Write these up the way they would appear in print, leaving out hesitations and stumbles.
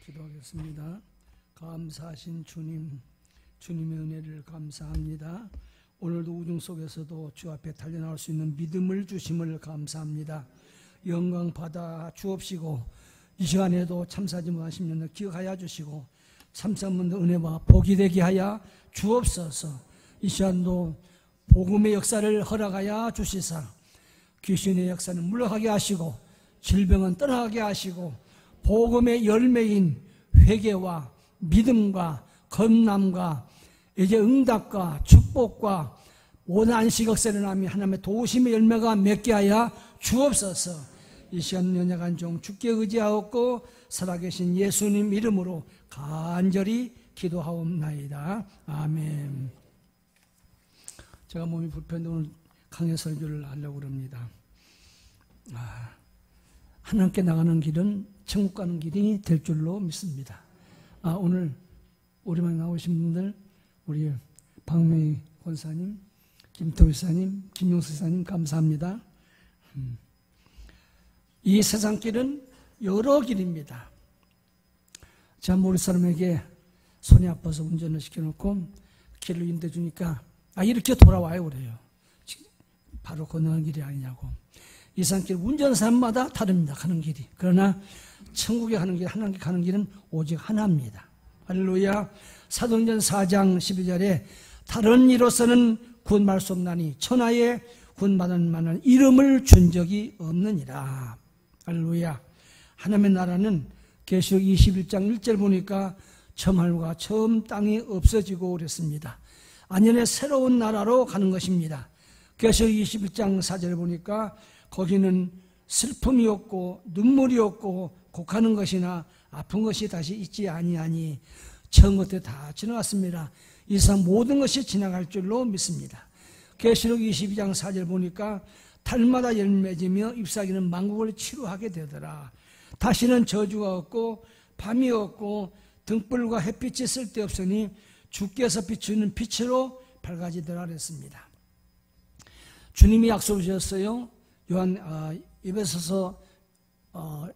기도하겠습니다. 감사하신 주님, 주님의 은혜를 감사합니다. 오늘도 우중 속에서도 주 앞에 달려나올 수 있는 믿음을 주심을 감사합니다. 영광 받아 주옵시고 이 시간에도 참사하지 못하신 분들 기억하여 주시고 참사한 분들 은혜와 복이 되게 하여 주옵소서. 이 시간도 복음의 역사를 허락하여 주시사 귀신의 역사는 물러가게 하시고 질병은 떠나게 하시고 복음의 열매인 회개와 믿음과 건남과 이제 응답과 축복과 모든 안식 역사를 남이 하나님의 도우심의 열매가 맺게 하여 주옵소서. 이 시간 연약한 종 주께 의지하옵고 살아계신 예수님 이름으로 간절히 기도하옵나이다. 아멘. 제가 몸이 불편해 오늘 강해 설교를 하려고 합니다. 하나님께 나가는 길은 천국 가는 길이 될 줄로 믿습니다. 오늘 오랜만에 나오신 분들 우리 박명희 권사님, 김태우 사님, 김용수 사님 감사합니다. 이 세상 길은 여러 길입니다. 제가 모르는 사람에게 손이 아파서 운전을 시켜놓고 길을 인도해 주니까 이렇게 돌아와요 그래요. 바로 건너는 길이 아니냐고. 이 산길 운전하는 사람마다 다릅니다. 가는 길이. 그러나 천국에 가는 길, 하나님께 가는 길은 오직 하나입니다. 할렐루야. 사도행전 4장 12절에 다른 이로서는 구원받을 수 없나니 천하에 구원받을 만한 이름을 준 적이 없느니라. 할렐루야. 하나님의 나라는 계시록 21장 1절 보니까 처음 하늘과 처음 땅이 없어지고 그랬습니다. 안연의 새로운 나라로 가는 것입니다. 계시록 21장 4절을 보니까 거기는 슬픔이 없고 눈물이 없고 곡하는 것이나 아픈 것이 다시 있지 아니하니 처음 것들 다 지나갔습니다. 이상 모든 것이 지나갈 줄로 믿습니다. 계시록 22장 4절 보니까 달마다 열매지며 잎사귀는 만국을 치루하게 되더라. 다시는 저주가 없고 밤이 없고 등불과 햇빛이 쓸데없으니 주께서 비추는 빛으로 밝아지더라 그랬습니다. 주님이 약속을 주셨어요. 에베소서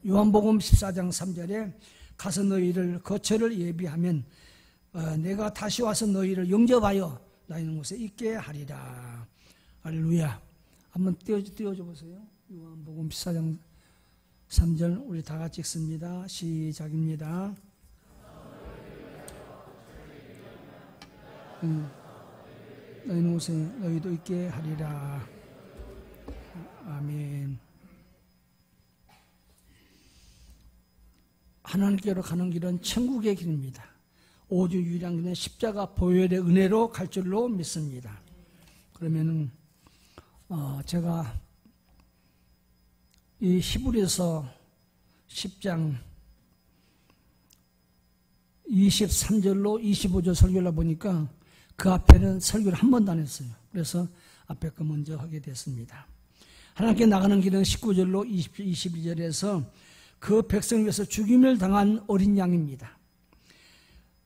요한복음 14장 3절에 가서 너희를 거처를 예비하면 내가 다시 와서 너희를 영접하여 나 있는 곳에 있게 하리라. 할렐루야. 한번 띄워줘 보세요. 요한복음 14장 3절 우리 다 같이 읽습니다. 시작입니다. 너희 있는 곳에 너희도 있게 하리라. 아멘. 하나님께로 가는 길은 천국의 길입니다. 오직 유일한 길은 십자가 보혈의 은혜로 갈 줄로 믿습니다. 그러면은 제가 이 히브리서 10장 23절로 25절 설교를 보니까 그 앞에는 설교를 한 번도 안 했어요. 그래서 앞에 거 먼저 하게 됐습니다. 하나님께 나가는 길은 19절로 22절에서 그 백성을 위해서 죽임을 당한 어린 양입니다.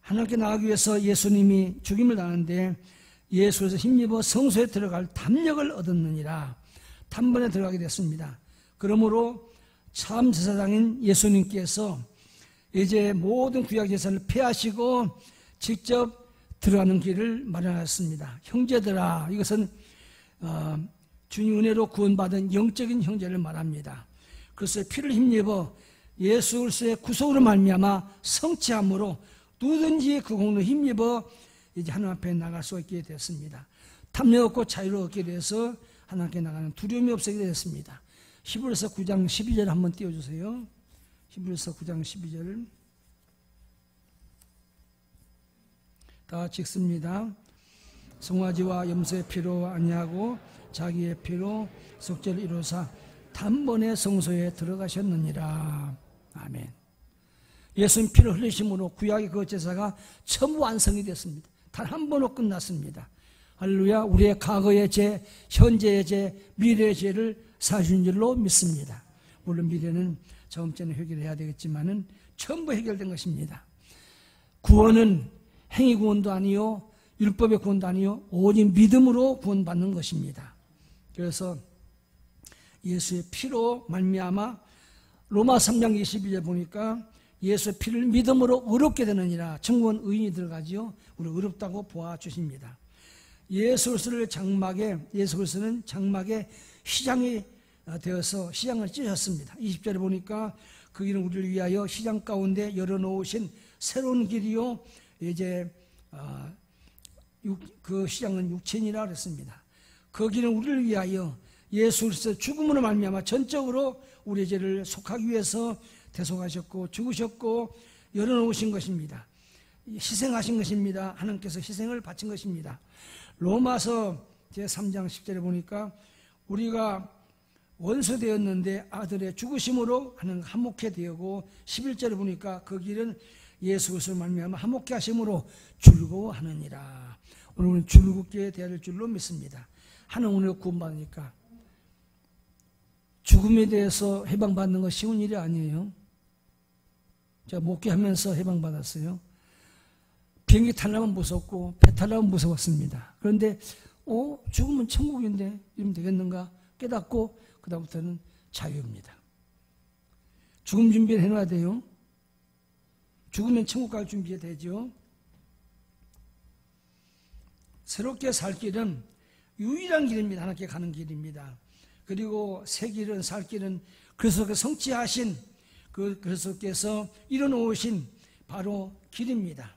하나님께 나가기 위해서 예수님이 죽임을 당하는데 예수에서 힘입어 성소에 들어갈 담력을 얻었느니라. 단번에 들어가게 됐습니다. 그러므로 참 제사장인 예수님께서 이제 모든 구약 제사를 폐하시고 직접 들어가는 길을 마련하였습니다. 형제들아, 이것은 주님 은혜로 구원받은 영적인 형제를 말합니다. 그래서 피를 힘입어 예수 그리스도의 구속으로 말미암아 성취함으로 누구든지 그 공로 힘입어 이제 하나님 앞에 나갈 수 있게 됐습니다. 탐욕 없고 자유를 얻게 돼서 하나님께 나가는 두려움이 없게 됐습니다. 히브리서 9장 12절 한번 띄워주세요. 히브리서 9장 12절 다 같이 읽습니다. 송아지와 염소의 피로 아니하고 자기의 피로 속죄를 이루사 단번에 성소에 들어가셨느니라. 아멘. 예수님 피를 흘리심으로 구약의 그 제사가 전부 완성이 됐습니다. 단 한 번으로 끝났습니다. 할렐루야. 우리의 과거의 죄, 현재의 죄, 미래의 죄를 사주신 줄로 믿습니다. 물론 미래는 처음 전에 해결해야 되겠지만은 전부 해결된 것입니다. 구원은 행위 구원도 아니요 율법의 구원도 아니요 오직 믿음으로 구원받는 것입니다. 그래서 예수의 피로 말미암아 로마 3장 22절 보니까 예수의 피를 믿음으로 의롭게 되느니라. 천국은 의인이 들어가지요. 우리 의롭다고 보아주십니다. 예수 그리스도는 장막에 시장이 되어서 시장을 찢으셨습니다. 20절에 보니까 그 길은 우리를 위하여 시장 가운데 열어놓으신 새로운 길이요. 이제 그 시장은 육체니라 그랬습니다. 그 길은 우리를 위하여 예수 그리스도 죽음으로 말미암아 전적으로 우리의 죄를 속하기 위해서 대속하셨고 죽으셨고 열어놓으신 것입니다. 희생하신 것입니다. 하나님께서 희생을 바친 것입니다. 로마서 제3장 10절에 보니까 우리가 원수되었는데 아들의 죽으심으로 하는 화목해 되고 11절에 보니까 그 길은 예수 그리스도로 말미암아 화목해 하심으로 즐거워하느니라. 오늘은 즐겁게 되어야 될 줄로 믿습니다. 하나님 오늘 구원받으니까 죽음에 대해서 해방받는 거 쉬운 일이 아니에요. 제가 목회하면서 해방받았어요. 비행기 타려면 무섭고 배 타려면 무서웠습니다. 그런데 죽으면 천국인데 이러면 되겠는가 깨닫고 그 다음부터는 자유입니다. 죽음 준비를 해놔야 돼요. 죽으면 천국 갈 준비가 되죠. 새롭게 살 길은 유일한 길입니다. 하나님께 가는 길입니다. 그리고 새 길은 살 길은 그리스도께서 성취하신 그리스도께서 이뤄놓으신 바로 길입니다.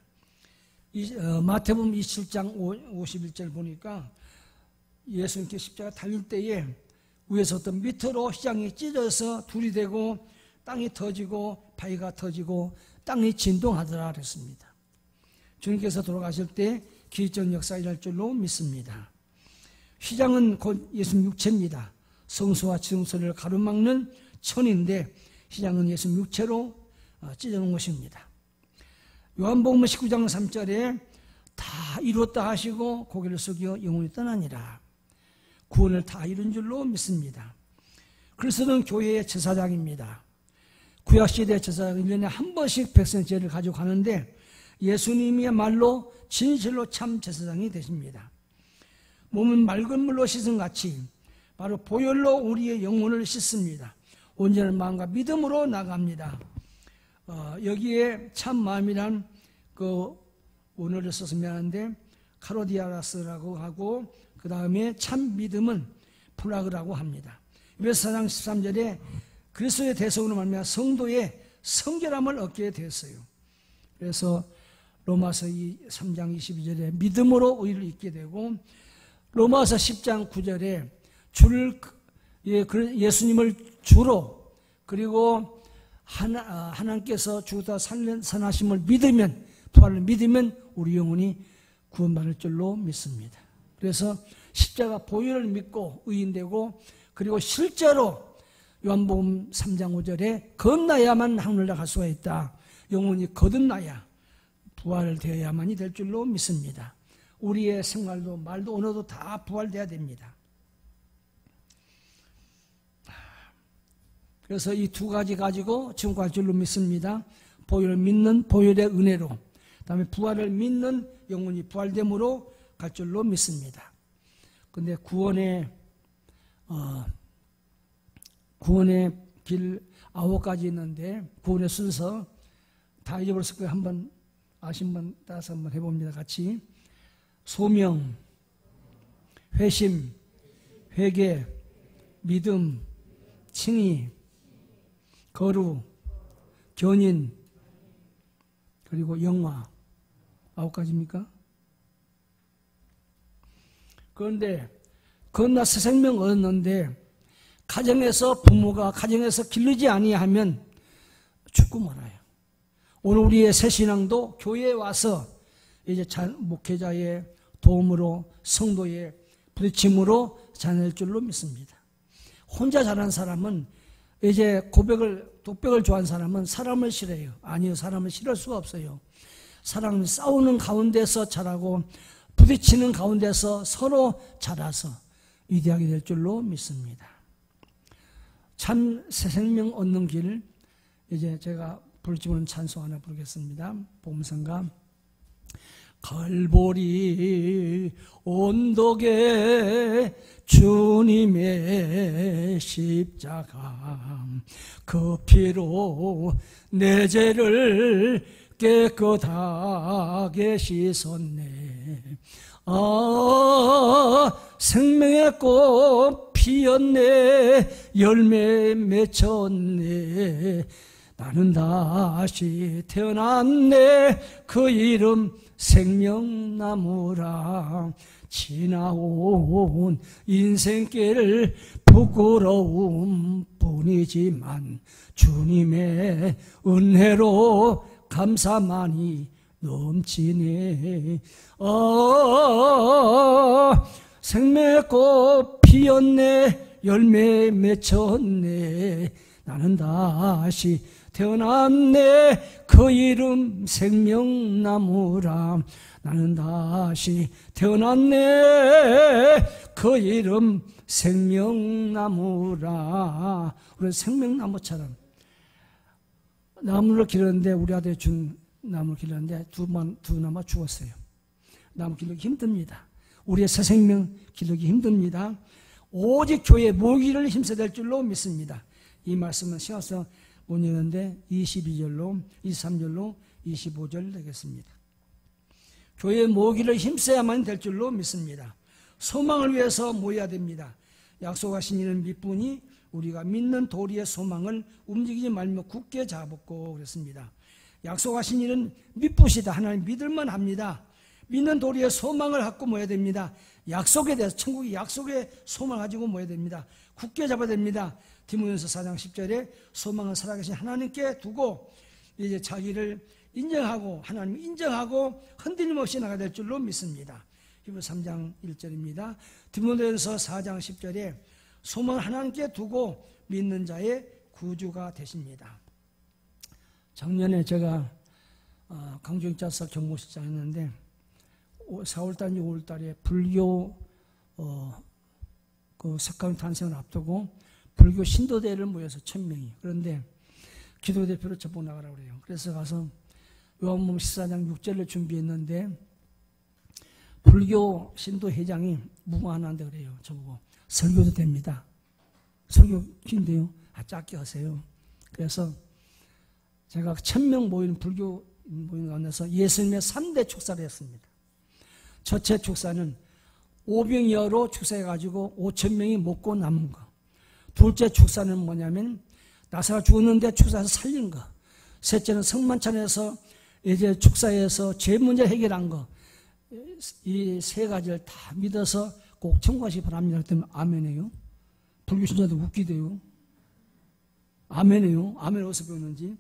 마태복음 27장 51절 보니까 예수님께 십자가 달릴 때에 위에서부터 밑으로 시장이 찢어서 둘이 되고 땅이 터지고 바위가 터지고 땅이 진동하더라 그랬습니다. 주님께서 돌아가실 때 기적적 역사 일할 줄로 믿습니다. 시장은 곧 예수님 육체입니다. 성소와 지성소를 가로막는 천인데 시장은 예수님 육체로 찢어놓은 것입니다. 요한복음 19장 3절에 다 이뤘다 하시고 고개를 숙여 영원히 떠나니라. 구원을 다 이룬 줄로 믿습니다. 그리스도는 교회의 제사장입니다. 구약시대 제사장은 1년에 한 번씩 백성의 죄를 가지고 가는데 예수님이야말로 진실로 참 제사장이 되십니다. 몸은 맑은 물로 씻은 같이 바로 보혈로 우리의 영혼을 씻습니다. 온전한 마음과 믿음으로 나갑니다. 여기에 참 마음이란 그 원어를 써서 미안한데 카로디아라스라고 하고 그 다음에 참 믿음은 플라그라고 합니다. 에베소 4장 13절에 그리스도의 대속으로 말미암아 성도의 성결함을 얻게 되었어요. 그래서 로마서 3장 22절에 믿음으로 의를 얻게 되고 로마서 10장 9절에 예수님을 주로 그리고 하나님께서 죽다 살아나심을 믿으면 부활을 믿으면 우리 영혼이 구원받을 줄로 믿습니다. 그래서 십자가 보혈을 믿고 의인되고 그리고 실제로 요한복음 3장 5절에 겁나야만 하늘나라 갈 수가 있다. 영혼이 거듭나야 부활되어야만이 될 줄로 믿습니다. 우리의 생활도 말도 언어도 다 부활돼야 됩니다. 그래서 이 두 가지 가지고 지금 갈 줄로 믿습니다. 보혈을 믿는 보혈의 은혜로, 그 다음에 부활을 믿는 영혼이 부활됨으로 갈 줄로 믿습니다. 근데 구원의 길 9가지 있는데 구원의 순서 다 잊어버렸을 거예요. 한번 아신 분 따라서 한번 해봅니다. 같이. 소명, 회심, 회개, 믿음, 칭의, 거룩, 견인, 그리고 영화. 9가지입니까? 그런데 건나 새 생명 얻었는데 가정에서 부모가 가정에서 기르지 아니하면 죽고 말아요. 오늘 우리의 새 신앙도 교회에 와서 이제 목회자의 도움으로 성도의 부딪힘으로 자라날 줄로 믿습니다. 혼자 자란 사람은 이제 독백을 좋아하는 사람은 사람을 싫어해요. 아니요, 사람을 싫어할 수가 없어요. 사람은 싸우는 가운데서 자라고 부딪히는 가운데서 서로 자라서 위대하게 될 줄로 믿습니다. 참 새 생명 얻는 길, 이제 제가 부를 줄 모르는 찬송 하나 부르겠습니다. 복음성가 갈보리 언덕에 주님의 십자가 그 피로 내 죄를 깨끗하게 씻었네. 생명의 꽃 피었네. 열매 맺혔네. 나는 다시 태어났네. 그 이름 생명나무라. 지나온 인생길 부끄러움 뿐이지만 주님의 은혜로 감사만이 넘치네. 생명의 꽃 피었네. 열매 맺혔네. 나는 다시 태어났네. 그 이름 생명나무라. 나는 다시 태어났네. 그 이름 생명나무라. 우리 생명나무처럼 나무를 기르는데, 우리 아들이 준 나무를 기르는데 두 나무 죽었어요. 나무 기르기 힘듭니다. 우리의 새 생명 기르기 힘듭니다. 오직 교회 모기를 힘써야 될 줄로 믿습니다. 이 말씀은 신학서 못 읽는데 22절로 23절로 25절 되겠습니다. 교회 모기를 힘써야만 될 줄로 믿습니다. 소망을 위해서 모여야 됩니다. 약속하신 이는 믿으니 우리가 믿는 도리의 소망을 움직이지 말며 굳게 잡았고 그랬습니다. 약속하신 이는 믿으시다. 하나님 믿을만 합니다. 믿는 도리의 소망을 갖고 모여야 됩니다. 약속에 대해서, 천국의 약속의 소망을 가지고 모여야 됩니다. 굳게 잡아야 됩니다. 디모데전서 4장 10절에 소망은 살아계신 하나님께 두고 이제 자기를 인정하고, 하나님 인정하고 흔들림 없이 나가야 될 줄로 믿습니다. 히브리서 3장 1절입니다. 디모데전서 4장 10절에 소망을 하나님께 두고 믿는 자의 구주가 되십니다. 작년에 제가 강주역자서 경고식장 했는데 4월달, 6월달에 불교 그 석가모니 탄생을 앞두고 불교 신도대회를 모여서 1000명이. 그런데 기도대표로 접고 나가라고 그래요. 그래서 가서 요한복음 14장 6절을 준비했는데 불교 신도회장이 무관한데 그래요. 저보고 설교도 됩니다. 설교 긴데요. 짧게 하세요. 그래서 제가 1000명 모이는 불교 모임 가운데서 예수님의 3대 축사를 했습니다. 첫째 축사는 오병이어로 축사해가지고 5000명이 먹고 남은 거. 둘째 축사는 뭐냐면 나사가 죽었는데 축사해서 살린 거. 셋째는 성만찬에서 이제 축사해서 죄 문제 해결한 거. 이 세 가지를 다 믿어서 꼭 천국하시기 바랍니다. 그랬더니 아멘이에요. 불교 신자도 웃기대요. 아멘이에요. 아멘 어디서 배웠는지.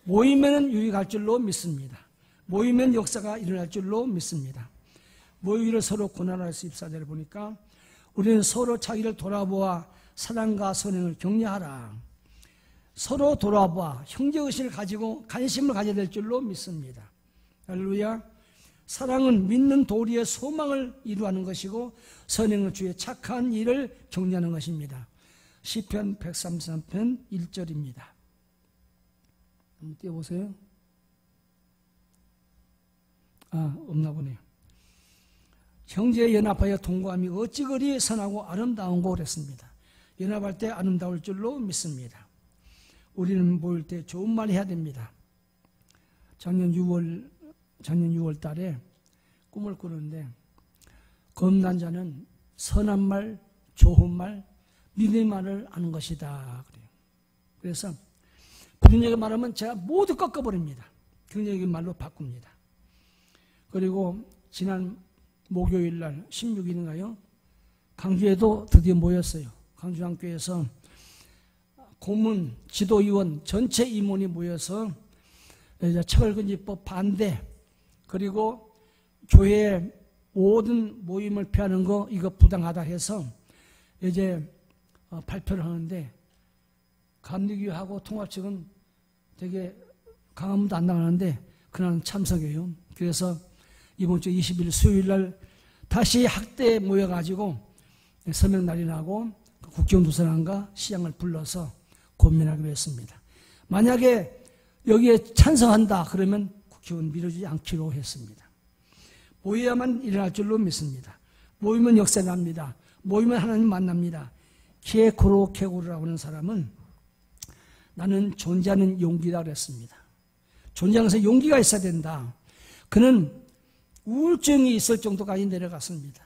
모이면 유익할 줄로 믿습니다. 모이면 역사가 일어날 줄로 믿습니다. 모이기를 서로 고난할 수 입사자를 보니까 우리는 서로 자기를 돌아보아 사랑과 선행을 격려하라. 서로 돌아보아 형제의식을 가지고 관심을 가져야 될 줄로 믿습니다. 할렐루야. 사랑은 믿는 도리의 소망을 이루하는 것이고 선행은 주의 착한 일을 격려하는 것입니다. 시편 133편 1절입니다. 한번 띄워보세요. 없나 보네요. 형제 연합하여 동거함이 어찌 그리 선하고 아름다운고 그랬습니다. 연합할 때 아름다울 줄로 믿습니다. 우리는 모일 때 좋은 말 해야 됩니다. 작년 6월 달에 꿈을 꾸는데 겁난 자는 선한 말, 좋은 말, 믿음의 말을 아는 것이다. 그래요. 그래서 부정적인 말하면 제가 모두 꺾어버립니다. 긍정적인 말로 바꿉니다. 그리고 지난 목요일 날 16일인가요? 강주에도 드디어 모였어요. 강주장교에서 고문, 지도위원, 전체 임원이 모여서 처벌금지법 반대, 그리고 교회 모든 모임을 피하는 거 이거 부당하다 해서 이제 발표를 하는데 감리교하고 통합 측은 되게 강화문도 안 나가는데 그날은 참석해요. 그래서 이번 주 20일 수요일 날 다시 학대에 모여가지고 서명 날인하고 국정조선안과 시장을 불러서 고민하기로 했습니다. 만약에 여기에 찬성한다 그러면 국회의원 밀어주지 않기로 했습니다. 모여야만 일어날 줄로 믿습니다. 모이면 역사 납니다. 모이면 하나님 만납니다. 케고로라고 하는 사람은 나는 존재하는 용기다 그랬습니다. 존재하면서 용기가 있어야 된다. 그는 우울증이 있을 정도까지 내려갔습니다.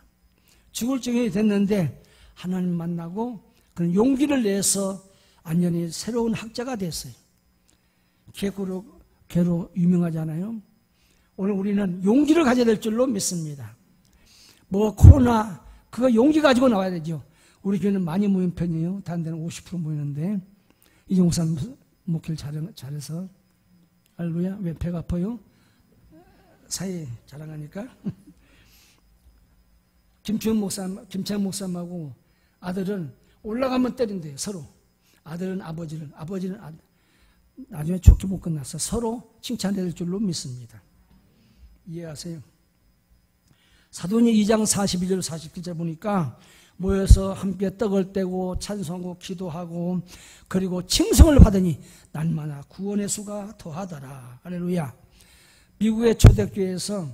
죽을 증이 됐는데 하나님 만나고 그는 용기를 내서 완전히 새로운 학자가 됐어요. 개로 유명하잖아요. 오늘 우리는 용기를 가져야 될 줄로 믿습니다. 코로나 그거 용기 가지고 나와야 되죠. 우리 교회는 많이 모이는 편이에요. 다른 데는 50% 모이는데 이종욱 목사님 목회를 잘해서 할렐루야. 왜 배가 아파요? 사이 자랑하니까. 김채영 목사님하고 아들은 올라가면 때린대요. 서로. 아들은 아버지는 나중에 좋게 못 끝났어. 서로 칭찬될 줄로 믿습니다. 이해하세요? 사도행전 2장 42절 47절 보니까 모여서 함께 떡을 떼고 찬송하고 기도하고 그리고 칭송을 받으니 날마다 구원의 수가 더하더라. 할렐루야. 미국의 초대교회에서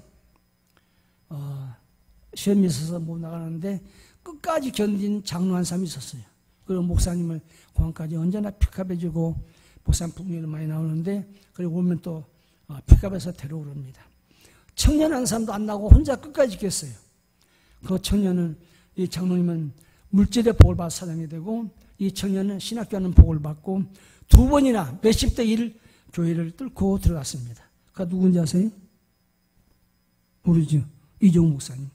시험이 있어서 못 나가는데 끝까지 견딘 장로 한 사람이 있었어요. 그리고 목사님을 공항까지 언제나 픽업해주고 목사님 북미를 많이 나오는데 그리고 오면 또 픽업해서 데려오랍니다. 청년 한 사람도 안 나고 혼자 끝까지 지켰어요. 그 청년은 이 장로님은 물질의 복을 받아 사장이 되고 이 청년은 신학교하는 복을 받고 두 번이나 몇십 대 1 교회를 뚫고 들어갔습니다. 그가 누군지 아세요? 모르죠. 이종욱 목사님.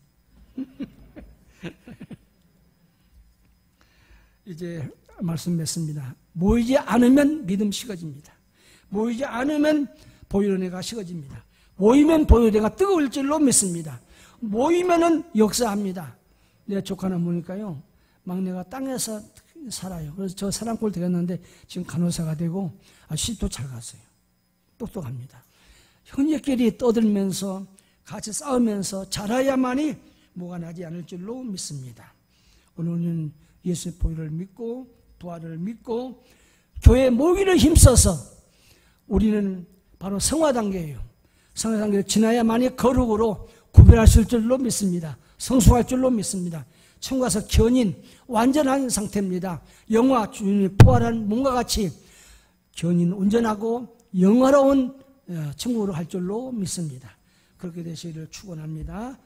이제 말씀 맺습니다. 모이지 않으면 믿음 식어집니다. 모이지 않으면 보혈은혜가 식어집니다. 모이면 보혈은혜가 뜨거울 줄로 믿습니다. 모이면은 역사합니다. 내 조카나 보니까요, 막내가 땅에서 살아요. 그래서 저 사랑골 되었는데 지금 간호사가 되고 시집도 잘 갔어요. 똑똑합니다. 형제끼리 떠들면서 같이 싸우면서 자라야만이 뭐가 나지 않을 줄로 믿습니다. 오늘은 예수의 보혈을 믿고 부활을 믿고 교회 모이를 힘써서 우리는 바로 성화 단계예요. 성화 단계를 지나야만이 거룩으로 구별할 수 있을 줄로 믿습니다. 성숙할 줄로 믿습니다. 천국 가서 견인 완전한 상태입니다. 영화 주님이 부활한 몸과 같이 견인 온전하고 영화로운 천국으로 갈 줄로 믿습니다. 그렇게 되시기를 축원합니다.